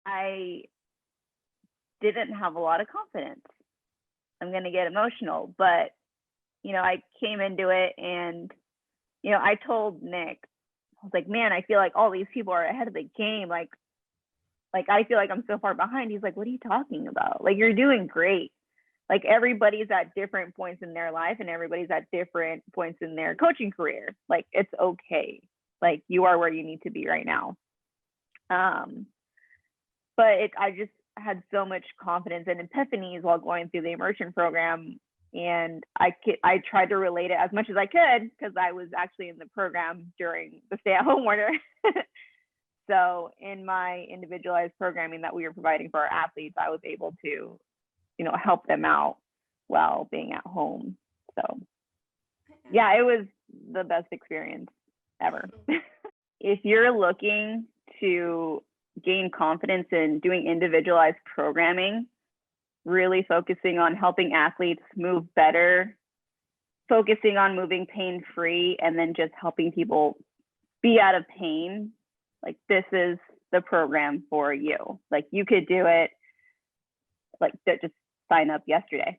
I didn't have a lot of confidence. I'm going to get emotional, but, I came into it and, I told Nick, I was like, man, I feel like all these people are ahead of the game. Like I feel like I'm so far behind. He's like, what are you talking about? Like, you're doing great. Like, everybody's at different points in their life and everybody's at different points in their coaching career. Like, it's okay. Like, you are where you need to be right now. But I just had so much confidence and epiphanies while going through the immersion program. And I tried to relate it as much as I could because I was actually in the program during the stay-at-home order. So in my individualized programming that we were providing for our athletes, I was able to, help them out while being at home. So yeah, it was the best experience ever. If you're looking to gain confidence in doing individualized programming, really focusing on helping athletes move better, focusing on moving pain-free, and then just helping people be out of pain, like, this is the program for you. Like, you could do it, like, just sign up yesterday.